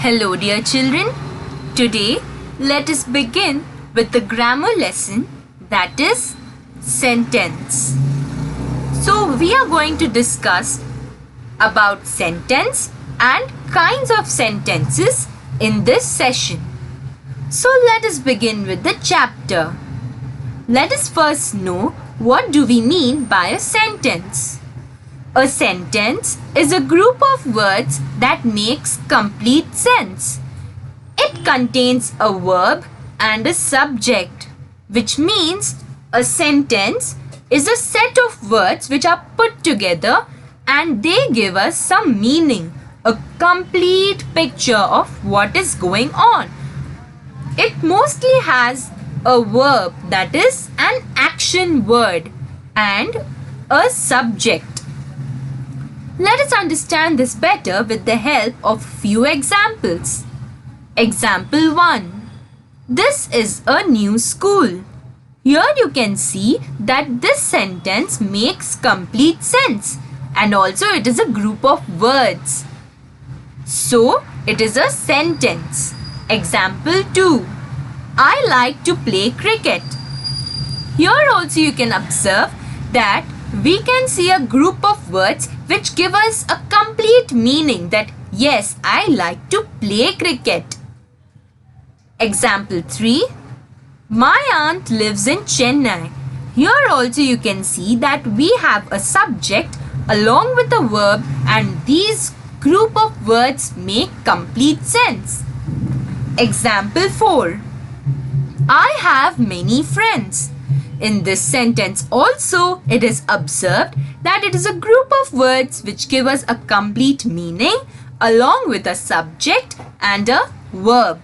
Hello dear children, today let us begin with the grammar lesson, that is sentence. So we are going to discuss about sentence and kinds of sentences in this session. So let us begin with the chapter. Let us first know what do we mean by a sentence. A sentence is a group of words that makes complete sense. It contains a verb and a subject, which means a sentence is a set of words which are put together and they give us some meaning, a complete picture of what is going on. It mostly has a verb, that is an action word, and a subject. Let us understand this better with the help of few examples. Example 1. This is a new school. Here you can see that this sentence makes complete sense and also it is a group of words. So it is a sentence. Example 2. I like to play cricket. Here also you can observe that we can see a group of words which give us a complete meaning that yes, I like to play cricket. Example 3. My aunt lives in Chennai. Here also you can see that we have a subject along with a verb and these group of words make complete sense. Example 4. I have many friends. In this sentence also, it is observed that it is a group of words which give us a complete meaning along with a subject and a verb.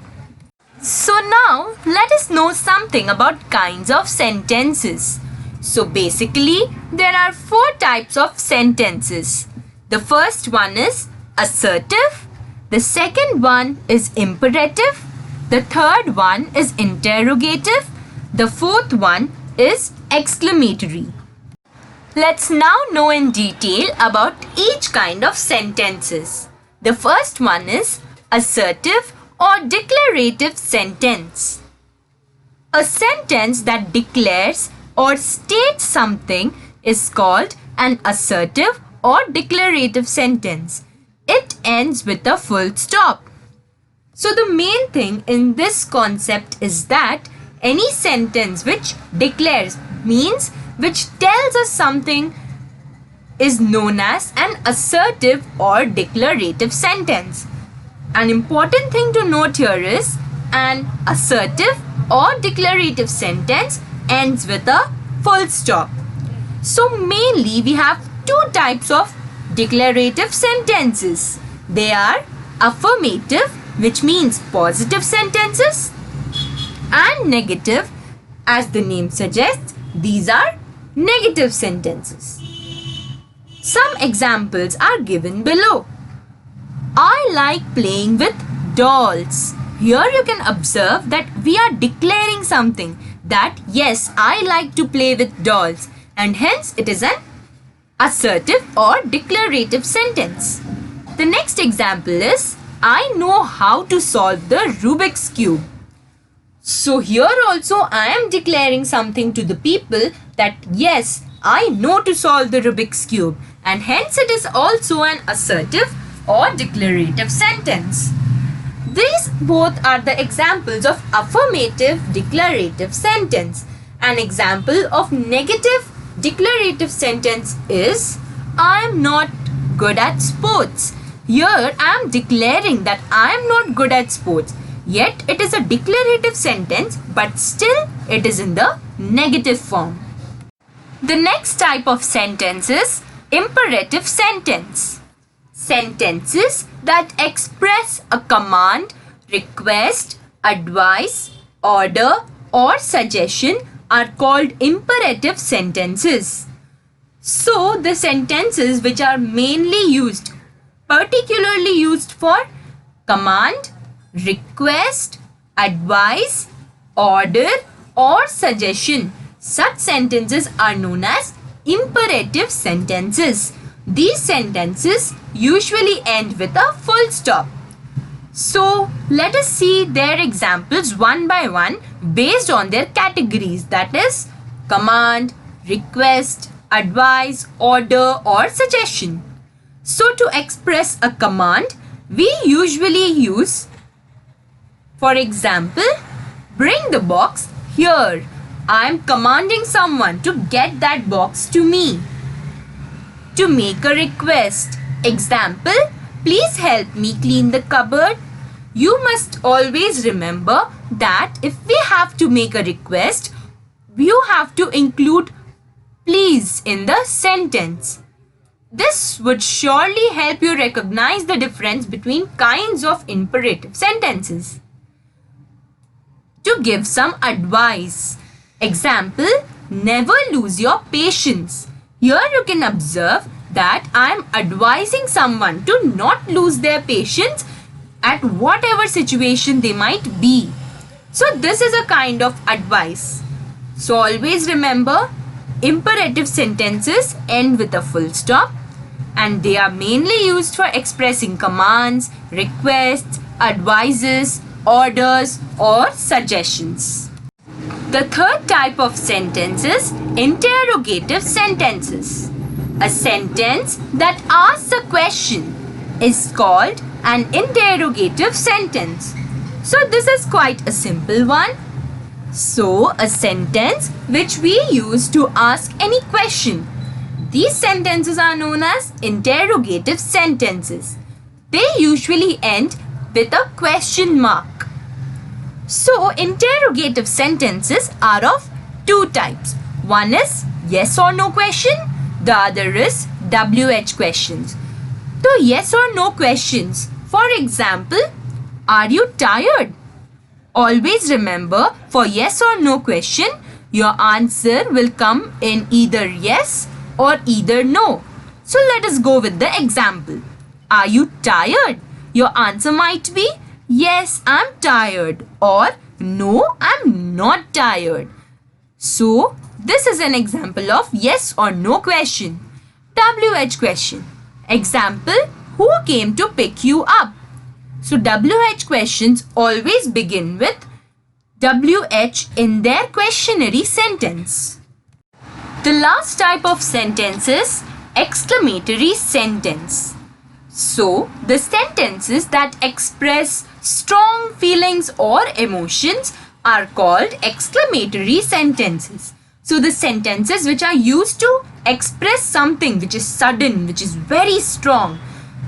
So now, let us know something about kinds of sentences. So basically, there are 4 types of sentences. The first one is assertive. The second one is imperative. The third one is interrogative. The fourth one is exclamatory. Let's now know in detail about each kind of sentences. The first one is assertive or declarative sentence. A sentence that declares or states something is called an assertive or declarative sentence. It ends with a full stop. So the main thing in this concept is that any sentence which declares means which tells us something is known as an assertive or declarative sentence. An important thing to note here is an assertive or declarative sentence ends with a full stop. So mainly we have 2 types of declarative sentences. They are affirmative, which means positive sentences, and negative, as the name suggests, these are negative sentences. Some examples are given below. I like playing with dolls. Here you can observe that we are declaring something that yes, I like to play with dolls, and hence it is an assertive or declarative sentence. The next example is I know how to solve the Rubik's Cube. So here also I am declaring something to the people that yes, I know to solve the Rubik's Cube, and hence it is also an assertive or declarative sentence. These both are the examples of affirmative declarative sentence. An example of negative declarative sentence is I am not good at sports. Here I am declaring that I am not good at sports. Yet it is a declarative sentence, but still it is in the negative form. The next type of sentence is imperative sentence. Sentences that express a command, request, advice, order or suggestion are called imperative sentences. So the sentences which are particularly used for command, request, advice, order or suggestion, such sentences are known as imperative sentences. These sentences usually end with a full stop. So let us see their examples one by one based on their categories, that is command, request, advice, order or suggestion. So to express a command, we usually use, for example, bring the box here. I am commanding someone to get that box to me. To make a request, example, please help me clean the cupboard. You must always remember that if we have to make a request, you have to include please in the sentence. This would surely help you recognize the difference between kinds of imperative sentences. To give some advice, example, never lose your patience. Here you can observe that I am advising someone to not lose their patience at whatever situation they might be. So this is a kind of advice. So always remember, imperative sentences end with a full stop and they are mainly used for expressing commands, requests, advices, orders or suggestions. The third type of sentence is interrogative sentences. A sentence that asks a question is called an interrogative sentence. So this is quite a simple one. So a sentence which we use to ask any question. These sentences are known as interrogative sentences. They usually end with a question mark. So interrogative sentences are of two types. One is yes or no question. The other is WH questions. So yes or no questions. For example, are you tired? Always remember, for yes or no question, your answer will come in either yes or either no. So let us go with the example. Are you tired? Your answer might be yes, I'm tired or no, I'm not tired. So this is an example of yes or no question. WH question. Example, who came to pick you up? So WH questions always begin with WH in their questionary sentence. The last type of sentence is exclamatory sentence. So the sentences that express strong feelings or emotions are called exclamatory sentences. So the sentences which are used to express something which is sudden, which is very strong,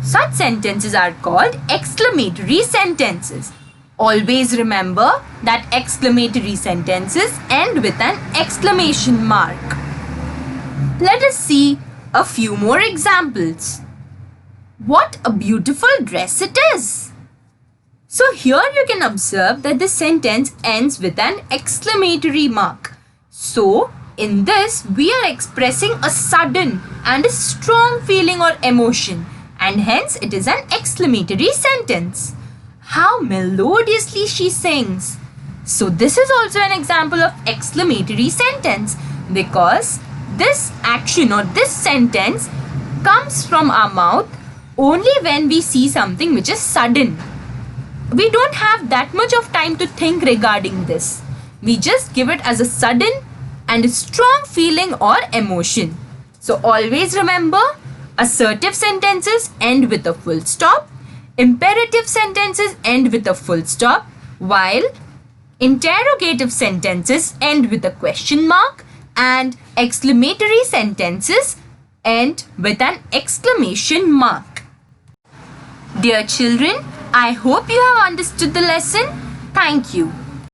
such sentences are called exclamatory sentences. Always remember that exclamatory sentences end with an exclamation mark. Let us see a few more examples. What a beautiful dress it is! So here you can observe that the sentence ends with an exclamatory mark. So in this we are expressing a sudden and a strong feeling or emotion, and hence it is an exclamatory sentence. How melodiously she sings! So this is also an example of exclamatory sentence because this action or this sentence comes from our mouth only when we see something which is sudden. We don't have that much of time to think regarding this. We just give it as a sudden and a strong feeling or emotion. So always remember, assertive sentences end with a full stop. Imperative sentences end with a full stop, while interrogative sentences end with a question mark and exclamatory sentences end with an exclamation mark. Dear children, I hope you have understood the lesson. Thank you.